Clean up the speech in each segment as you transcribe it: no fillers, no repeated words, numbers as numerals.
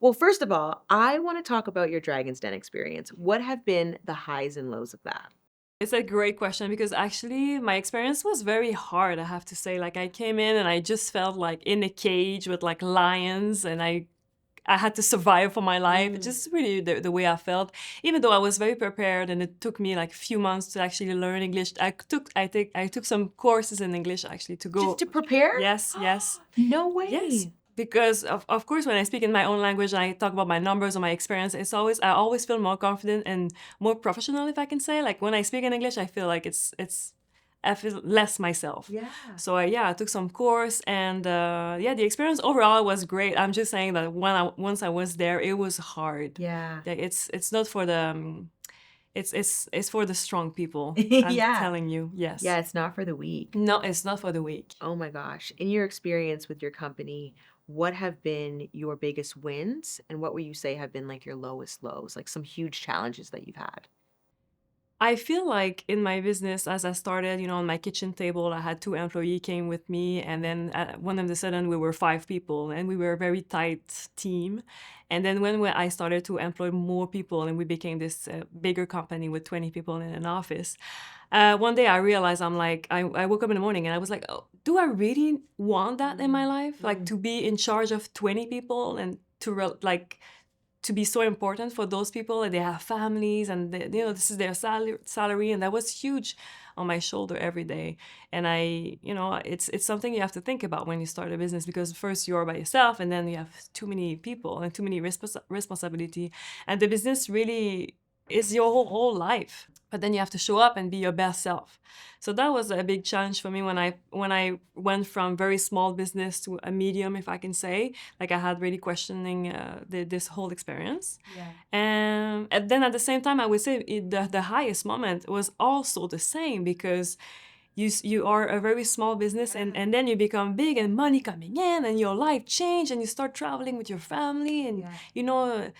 Well, first of all, I want to talk about your Dragon's Den experience. What have been the highs and lows of that? It's a great question because actually my experience was very hard, I have to say. Like I came in and I just felt like in a cage with like lions and I had to survive for my life. It's Mm. just really the way I felt. Even though I was very prepared and it took me like a few months to actually learn English. I took some courses in English actually to Just go. to prepare? Yes, yes. No Yes, way. because of course when I speak in my own language and I talk about my numbers or my experience, I always feel more confident and more professional, if I can say. Like when I speak in English, I feel like it's I feel less myself. Yeah. So yeah, I took some course and yeah, the experience overall was great. I'm just saying that once I was there, it was hard. Yeah. Like it's not for the it's for the strong people. I'm Yeah. telling you, Yeah, yes. it's not for the weak. No, it's not for the weak. Oh my gosh. In your experience with your company, what have been your biggest wins and what would you say have been like your lowest lows, like some huge challenges that you've had? I feel like in my business, as I started, on my kitchen table, I had two employees came with me, and then one of the sudden we were five people, and we were a very tight team. And then when I started to employ more people, and we became this bigger company with 20 people in an office, one day I realized I woke up in the morning and I was like, oh, do I really want that in my Mm, life? Like mm. to be in charge of 20 people and to be so important for those people and they have families and this is their salary and that was huge on my shoulder every day. And it's something you have to think about when you start a business, because first you're by yourself and then you have too many people and too many responsibility, and the business really is your whole life, but then you have to show up and be your best self. So that was a big challenge for me when I went from very small business to a medium, if I can say. Like I had really questioning this whole experience. Yeah. And then at the same time, I would say the highest moment was also the same, because you are a very small business, and then you become big and money coming in and your life change and you start traveling with your family, and Yeah. you know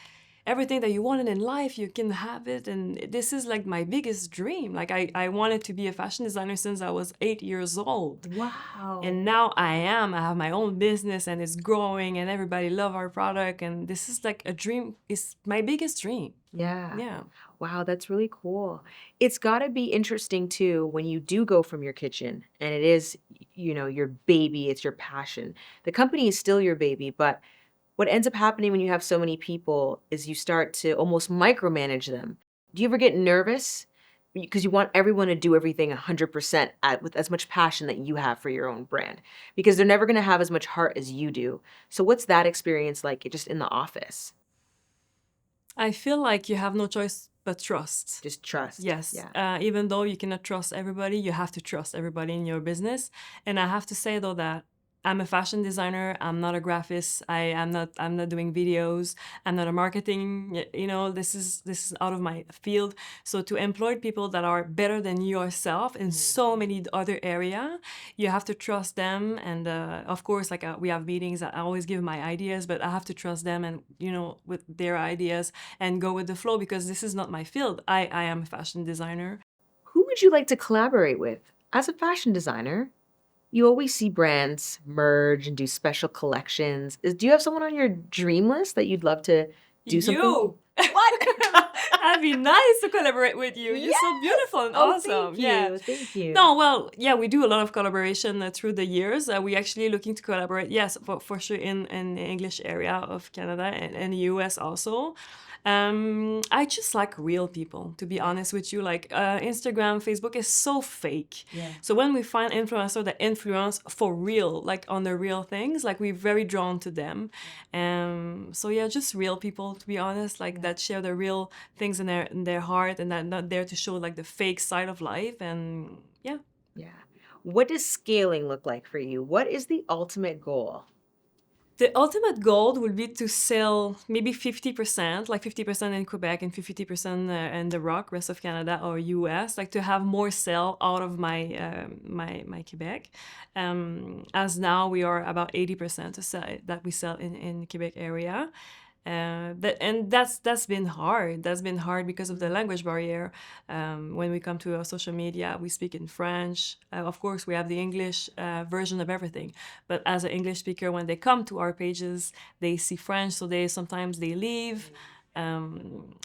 everything that you wanted in life, you can have it. And this is like my biggest dream. Like I wanted to be a fashion designer since I was 8 years old. Wow. And now I have my own business and it's growing and everybody love our product. And this is like a dream. It's my biggest dream. Yeah. Yeah. Wow, that's really cool. It's got to be interesting too when you do go from your kitchen and it is, your baby, it's your passion. The company is still your baby, but what ends up happening when you have so many people is you start to almost micromanage them. Do you ever get nervous? Because you want everyone to do everything 100% with as much passion that you have for your own brand, because they're never going to have as much heart as you do. So, what's that experience like just in the office? I feel like you have no choice but trust. Just trust. Yes, Yeah. even though you cannot trust everybody, you have to trust everybody in your business. And I have to say though that I'm a fashion designer. I'm not a graphist. I'm not doing videos. I'm not a marketing. This is out of my field. So to employ people that are better than yourself in Mhm. so many other area, you have to trust them. And of course, like we have meetings. I always give my ideas, but I have to trust them and with their ideas and go with the flow, because this is not my field. I am a fashion designer. Who would you like to collaborate with? As a fashion designer, you always see brands merge and do special collections. Do you have someone on your dream list that you'd love to do something? You! What? That'd be nice to collaborate with you. You're so Yes! beautiful and Oh, awesome. thank Yeah. you. Thank you. No, well, yeah, we do a lot of collaboration through the years. We actually looking to collaborate, yes, for sure in the English area of Canada and the US also. I just like real people, to be Yeah. honest with you. Like Instagram, Facebook is so fake. Yeah. So when we find influencer that influence for real, like on the real things, like we're very drawn to them. So yeah, just real people, to be honest, like Yeah. that share the real things in their heart and that not there to show like the fake side of life. And yeah. Yeah. What does scaling look like for you? What is the ultimate goal? The ultimate goal would be to sell maybe 50%, like 50% in Quebec and 50% in the rest of Canada or US, like to have more sell out of my Quebec. As now we are about 80% to sell that we sell in Quebec area. And that's been hard. That's been hard because of the language barrier. When we come to our social media, we speak in French. Of course, we have the English version of everything. But as an English speaker, when they come to our pages, they see French, so sometimes they leave.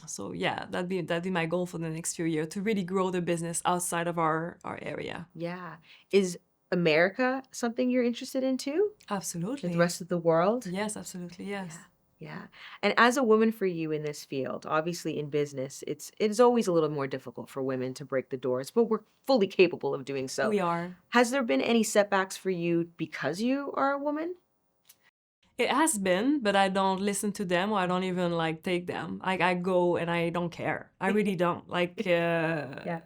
So yeah, that'd be my goal for the next few years, to really grow the business outside of our area. Yeah. Is America something you're interested in too? Absolutely. The rest of the world? Yes, absolutely. Yes. Yeah. And as a woman for you in this field, obviously in business, it's always a little more difficult for women to break the doors, but we're fully capable of doing so. We are. Has there been any setbacks for you because you are a woman? It has been, but I don't listen to them, or I don't even like take them. I go and I don't care. I really don't. Like,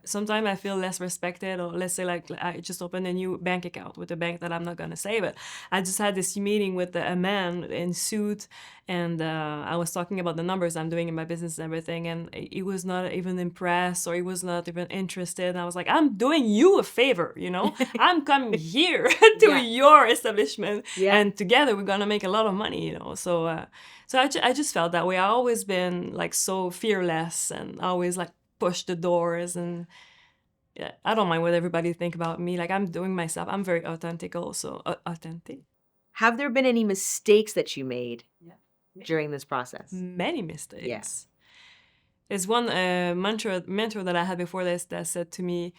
sometimes I feel less respected, or let's say like I just opened a new bank account with a bank that I'm not gonna say, but I just had this meeting with a man in suit, and I was talking about the numbers I'm doing in my business and everything, and he was not even impressed, or he was not even interested. And I was like, I'm doing you a favor, I'm coming here to your establishment, and together we're gonna make a lot of money, so I just felt that way. I always been like so fearless, and always like push the doors, and I don't mind what everybody think about me. Like, I'm doing myself. I'm very authentic also. Authentic. Have there been any mistakes that you made during this process? Many mistakes. There's one mentor that I had before this that said to me,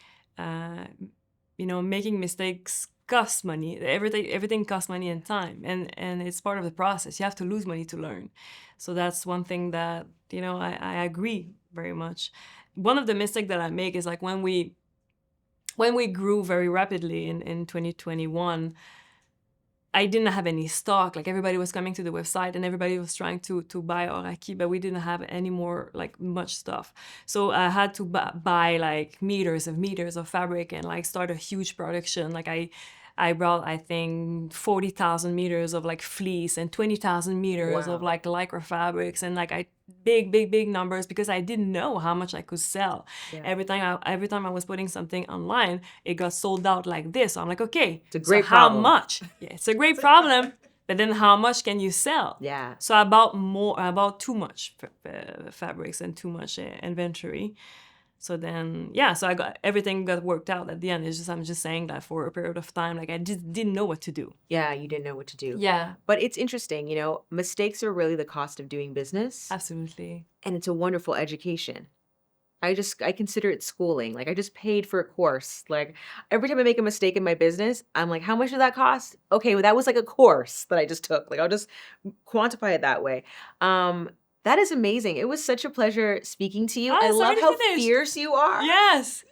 making mistakes costs money. Everything costs money and time, and it's part of the process. You have to lose money to learn. So that's one thing that I agree very much. One of the mistakes that I make is like when we grew very rapidly in 2021. I didn't have any stock. Like, everybody was coming to the website and everybody was trying to buy ORAKI, but we didn't have any more, like, much stuff. So I had to buy like meters of fabric and like start a huge production. Like, I brought, I think, 40,000 meters of like fleece and 20,000 meters of like lycra fabrics, and like big numbers, because I didn't know how much I could sell. Every time I was putting something online, it got sold out like this. So I'm like, okay, it's a great problem. How much? It's a great problem. But then how much can you sell? So I bought too much fabrics and too much inventory. So then, so everything got worked out at the end. It's just, I'm just saying that for a period of time, like, I just didn't know what to do. Yeah, you didn't know what to do. Yeah. But it's interesting, mistakes are really the cost of doing business. Absolutely. And it's a wonderful education. I consider it schooling. Like, I just paid for a course. Like, every time I make a mistake in my business, I'm like, how much did that cost? Okay, well, that was like a course that I just took. Like, I'll just quantify it that way. That is amazing. It was such a pleasure speaking to you. I love how fierce you are. Yes.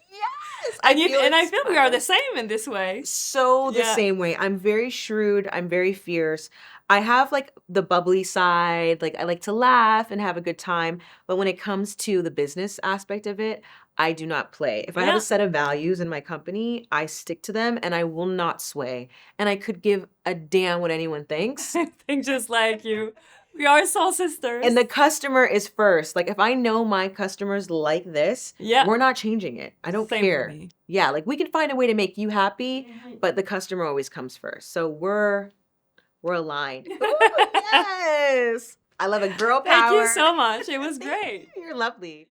I feel we are the same in this way. So the same way. I'm very shrewd. I'm very fierce. I have like the bubbly side. Like, I like to laugh and have a good time. But when it comes to the business aspect of it, I do not play. If I have a set of values in my company, I stick to them and I will not sway. And I could give a damn what anyone thinks. I think just like you. We are soul sisters. And the customer is first. Like, if I know my customers like this, we're not changing it. I don't care. Yeah, like, we can find a way to make you happy, but the customer always comes first. So we're aligned. Ooh, yes. I love it. Girl power. Thank you so much. It was great. You're lovely.